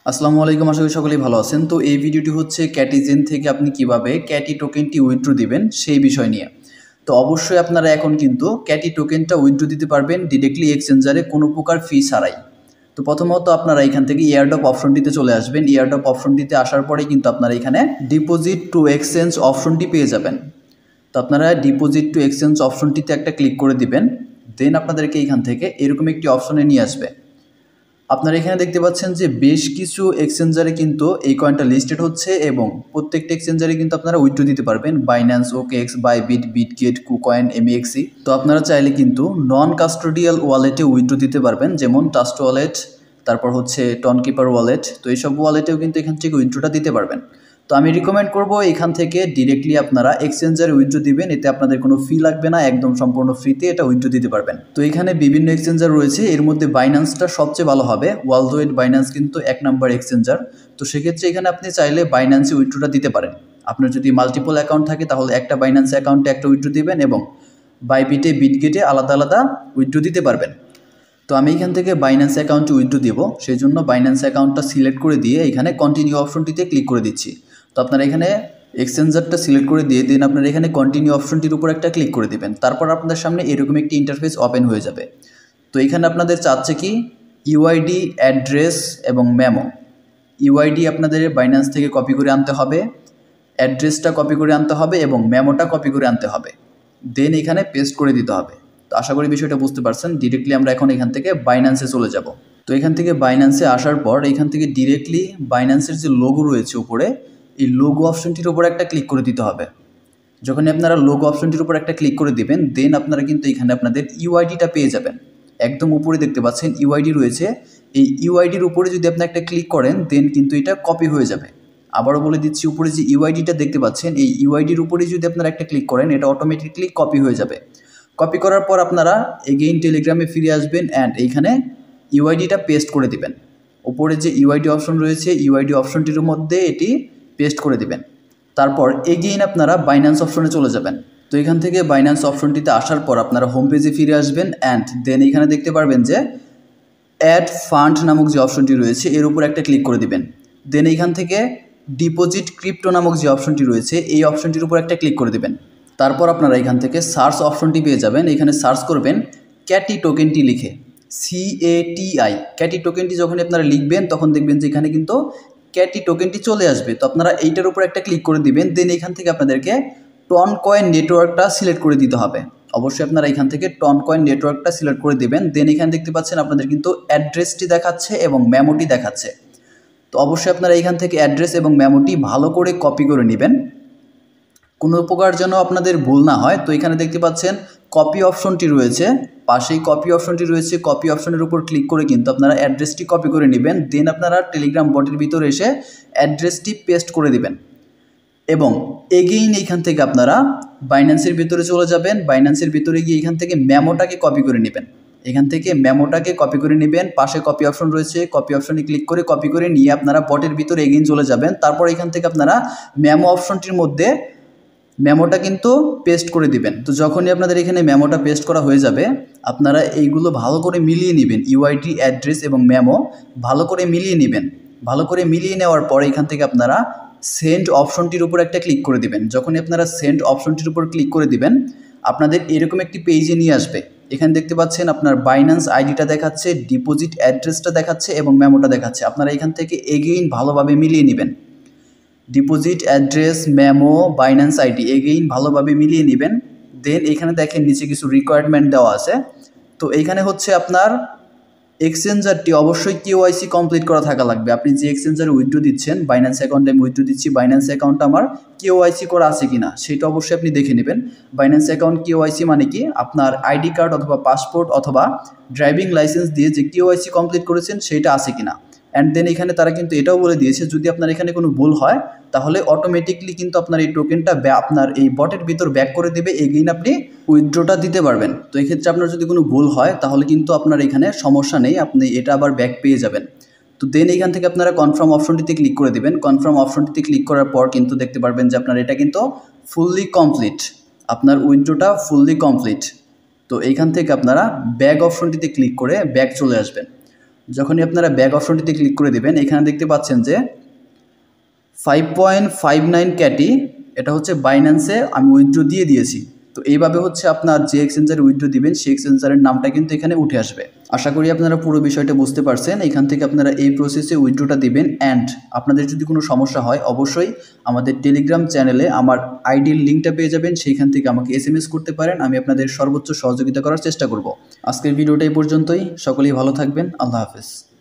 আসসালামু আলাইকুম, আশা করি সকলেই ভালো আছেন। তো এই ভিডিওটি হচ্ছে ক্যাটিজেন থেকে আপনি কিভাবে ক্যাটি টোকেনটি উইথড্র দিবেন সেই বিষয় নিয়ে। তো অবশ্যই আপনারা এখন কিন্তু ক্যাটি টোকেনটা উইথড্র দিতে পারবেন ডিরেক্টলি এক্সচেঞ্জারে কোনো প্রকার ফি ছাড়াই। তো প্রথমত আপনারা এখান থেকে এয়ারড্রপ অপশনটিতে চলে আসবেন। এয়ারড্রপ অপশনটিতে আসার পরে কিন্তু আপনারা এখানে ডিপোজিট টু এক্সচেঞ্জ অপশনটি পেয়ে যাবেন। তো আপনারা ডিপোজিট টু এক্সচেঞ্জ অপশনটিতে একটা ক্লিক করে দিবেন। দেন আপনাদেরকে এখান থেকে এরকম একটি অপশনে নিয়ে আসবে। আপনারা এখানে দেখতে পাচ্ছেন যে বেশ কিছু এক্সচেঞ্জারে কিন্তু এই কয়েনটা লিস্টেড হচ্ছে এবং প্রত্যেকটা এক্সচেঞ্জারে কিন্তু আপনারা উইথড্র দিতে পারবেন। Binance, OKX, Bybit, Bitget, KuCoin, এমএক্সি। তো আপনারা চাইলে কিন্তু নন কাস্টোডিয়াল ওয়ালেটে উইথড্র দিতে পারবেন, যেমন ট্রাস্ট ওয়ালেট, তারপর হচ্ছে টনকিপার ওয়ালেট। তো এইসব ওয়ালেটেও কিন্তু এখান থেকে উইথড্রটা দিতে পারবেন। তো আমি রিকমেন্ড করব এখান থেকে ডিরেক্টলি আপনারা এক্সচেঞ্জারে উইথড্র দিবেন, এতে আপনাদের কোনো ফি লাগবে না, একদম সম্পূর্ণ ফ্রিতে এটা উইথড্র দিতে পারবেন। তো এখানে বিভিন্ন এক্সচেঞ্জার রয়েছে, এর মধ্যে বাইন্যান্সটা সবচেয়ে ভালো হবে। ওয়ার্ল্ড ওয়াইড বাইন্যান্স কিন্তু 1 নাম্বার এক্সচেঞ্জার। তো সেক্ষেত্রে এখানে আপনি চাইলে বাইন্যান্সে উইথড্রটা দিতে পারেন। আপনার যদি মাল্টিপল অ্যাকাউন্ট থাকে তাহলে একটা বাইন্যান্স অ্যাকাউন্টে একটা উইথড্র দিবেন এবং বাইবিটে, বিটগেটে আলাদা আলাদা উইথড্র দিতে পারবেন। তো আমি এখান থেকে বাইন্যান্স অ্যাকাউন্টে উইথড্র দেব, সেই জন্য বাইন্যান্স অ্যাকাউন্টটা সিলেক্ট করে দিয়ে এখানে কন্টিনিউ অপশনটিতে ক্লিক করে দিচ্ছি। তো আপনারা এখানে এক্সচেঞ্জারটা সিলেক্ট করে দিয়ে দেন আপনারা এখানে কন্টিনিউ অপশনটির উপর একটা ক্লিক করে দেবেন। তারপর আপনাদের সামনে এরকম একটি ইন্টারফেস ওপেন হয়ে যাবে। তো এখানে আপনাদের চাচ্ছে কি ইউআইডি, অ্যাড্রেস এবং মেমো। ইউআইডি আপনাদের বাইন্যান্স থেকে কপি করে আনতে হবে, অ্যাড্রেসটা কপি করে আনতে হবে এবং মেমোটা কপি করে আনতে হবে। দেন এখানে পেস্ট করে দিতে হবে। তো আশা করি বিষয়টা বুঝতে পারছেন। ডিরেক্টলি আমরা এখন এখান থেকে বাইন্যান্সে চলে যাব। তো এখান থেকে বাইন্যান্সে আসার পর এখান থেকে ডিরেক্টলি বাইন্যান্সের যে লোগো রয়েছে উপরে, এই লোগো অপশনটির উপর একটা ক্লিক করে দিতে হবে। যখনই আপনারা লোগো অপশনটির উপর একটা ক্লিক করে দিবেন দেন আপনারা কিন্তু এখানে আপনাদের ইউআইডিটা পেয়ে যাবেন। একদম উপরে দেখতে পাচ্ছেন ইউআইডি রয়েছে। এই ইউআইডির উপরে যদি আপনি একটা ক্লিক করেন দেন কিন্তু এটা কপি হয়ে যাবে। আবারও বলে দিচ্ছি, উপরে যে ইউআইডিটা দেখতে পাচ্ছেন এই ইউআইডির উপরে যদি আপনারা একটা ক্লিক করেন এটা অটোমেটিকলি কপি হয়ে যাবে। কপি করার পর আপনারা এগেইন টেলিগ্রামে ফিরে আসবেন অ্যান্ড এইখানে ইউআইডিটা পেস্ট করে দিবেন। উপরে যে ইউআইডি অপশন রয়েছে ইউআইডি অপশনটির মধ্যে এটি পেস্ট করে দিবেন। তারপর এগেইন আপনারা বাইন্যান্স অপশনে চলে যাবেন। তো এখান থেকে বাইন্যান্স অপশনটিতে আসার পর আপনারা হোম পেজে ফিরে আসবেন অ্যান্ড দেন এখানে দেখতে পারবেন যে অ্যাড ফান্ড নামক যে অপশনটি রয়েছে এর উপর একটা ক্লিক করে দিবেন। দেন এইখান থেকে ডিপোজিট ক্রিপ্টো নামক যে অপশনটি রয়েছে এই অপশনটির উপর একটা ক্লিক করে দেবেন। তারপর আপনারা এখান থেকে সার্চ অপশনটি পেয়ে যাবেন। এখানে সার্চ করবেন ক্যাটি টোকেনটি লিখে, CATI। ক্যাটি টোকেনটি যখন আপনারা লিখবেন তখন দেখবেন যে এখানে কিন্তু ক্যাটি টোকেনটি চলে আসবে। তো আপনারা এইটার উপর একটা ক্লিক করে দিবেন। দেন এখান থেকে আপনাদেরকে টন কয়েন নেটওয়ার্কটা সিলেক্ট করে দিতে হবে। অবশ্যই আপনারা এখান থেকে টন কয়েন নেটওয়ার্কটা সিলেক্ট করে দেবেন। দেন এখানে দেখতে পাচ্ছেন আপনাদের কিন্তু অ্যাড্রেসটি দেখাচ্ছে এবং মেমোটি দেখাচ্ছে। তো অবশ্যই আপনারা এখান থেকে অ্যাড্রেস এবং মেমোটি ভালো করে কপি করে নেবেন, কোনো প্রকার যেন আপনাদের ভুল না হয়। তো এখানে দেখতে পাচ্ছেন কপি অপশনটি রয়েছে, পাশেই কপি অপশনটি রয়েছে। কপি অপশনের উপর ক্লিক করে কিন্তু আপনারা অ্যাড্রেসটি কপি করে নেবেন। দেন আপনারা টেলিগ্রাম বটের ভিতরে এসে অ্যাড্রেসটি পেস্ট করে দিবেন এবং এগেইন এইখান থেকে আপনারা বাইন্যান্সের ভিতরে চলে যাবেন। বাইন্যান্সের ভিতরে গিয়ে এখান থেকে মেমোটাকে কপি করে নেবেন। এখান থেকে মেমোটাকে কপি করে নেবেন, পাশে কপি অপশন রয়েছে, কপি অপশনে ক্লিক করে কপি করে নিয়ে আপনারা বটের ভিতরে এগেইন চলে যাবেন। তারপর এখান থেকে আপনারা মেমো অপশনটির মধ্যে মেমোটা কিন্তু পেস্ট করে দিবেন। তো যখনই আপনাদের এখানে মেমোটা পেস্ট করা হয়ে যাবে আপনারা এইগুলো ভালো করে মিলিয়ে নেবেন। ইউআইডি, অ্যাড্রেস এবং মেমো ভালো করে মিলিয়ে নেবেন। ভালো করে মিলিয়ে নেওয়ার পরে এখান থেকে আপনারা সেন্ড অপশনটির উপর একটা ক্লিক করে দিবেন। যখনই আপনারা সেন্ড অপশনটির উপর ক্লিক করে দিবেন আপনাদের এরকম একটি পেজে নিয়ে আসবে। এখানে দেখতে পাচ্ছেন আপনার বাইন্যান্স আইডিটা দেখাচ্ছে, ডিপোজিট অ্যাড্রেসটা দেখাচ্ছে এবং মেমোটা দেখাচ্ছে। আপনারা এখান থেকে এগেইন ভালোভাবে মিলিয়ে নেবেন। Deposit address, memo, Binance ID again ভালোভাবে মিলিয়ে নেবেন। দেন এখানে দেখেন নিচে কিছু রিকোয়ারমেন্ট দেওয়া আছে। তো এইখানে হচ্ছে আপনার এক্সচেঞ্জারটি অবশ্যই কেওয়াইসি কমপ্লিট করা থাকা লাগবে। আপনি যে এক্সচেঞ্জারে উইথড্র দিচ্ছেন, বাইন্যান্স অ্যাকাউন্টে আমি উইথড্র দিচ্ছি, বাইন্যান্স অ্যাকাউন্টটা আমার কেওয়াইসি করা আছে কিনা সেটা অবশ্যই আপনি দেখে নেবেন। বাইন্যান্স অ্যাকাউন্ট কেওয়াইসি মানে কি, আপনার আইডি কার্ড অথবা পাসপোর্ট অথবা ড্রাইভিং লাইসেন্স দিয়ে যে কেওয়াইসি কমপ্লিট করেছেন সেটা আছে কিনা। অ্যান্ড দেন এখানে তারা কিন্তু এটাও বলে দিয়েছে যদি আপনার এখানে কোনো ভুল হয় তাহলে অটোমেটিকলি কিন্তু আপনার এই টোকেনটা আপনার এই বটের ভিতর ব্যাক করে দেবে, এগেইন আপনি উইথড্রটা দিতে পারবেন। তো এক্ষেত্রে আপনার যদি কোনো ভুল হয় তাহলে কিন্তু আপনার এখানে সমস্যা নেই, আপনি এটা আবার ব্যাক পেয়ে যাবেন। তো দেন এখান থেকে আপনারা কনফার্ম অপশনটিতে ক্লিক করে দেবেন। কনফার্ম অপশনটিতে ক্লিক করার পর কিন্তু দেখতে পারবেন যে আপনার এটা কিন্তু ফুললি কমপ্লিট, আপনার উইথড্রটা ফুললি কমপ্লিট। তো এইখান থেকে আপনারা ব্যাক অপশনটিতে ক্লিক করে ব্যাক চলে আসবেন। যখনই আপনারা ব্যাক অপশনটিতে ক্লিক করে দেবেন, এখানে দেখতে পাচ্ছেন যে 5.59 ক্যাটি এটা হচ্ছে বাইন্যান্সে আমি উইথড্র দিয়ে দিয়েছি। তো এইভাবে হচ্ছে আপনার যে এক্সচেঞ্জারে উইথড্র দিবেন সেই এক্সচেঞ্জারের নামটা কিন্তু এখানে উঠে আসবে। আশা করি আপনারা পুরো বিষয়টা বুঝতে পারছেন। এখান থেকে আপনারা এই প্রসেসে উইথড্রটা দিবেন। অ্যান্ড আপনাদের যদি কোনো সমস্যা হয় অবশ্যই আমাদের টেলিগ্রাম চ্যানেলে আমার আইডির লিঙ্কটা পেয়ে যাবেন, সেইখান থেকে আমাকে SMS করতে পারেন, আমি আপনাদের সর্বোচ্চ সহযোগিতা করার চেষ্টা করব। আজকের ভিডিওটা এই পর্যন্তই। সকলেই ভালো থাকবেন। আল্লাহ হাফেজ।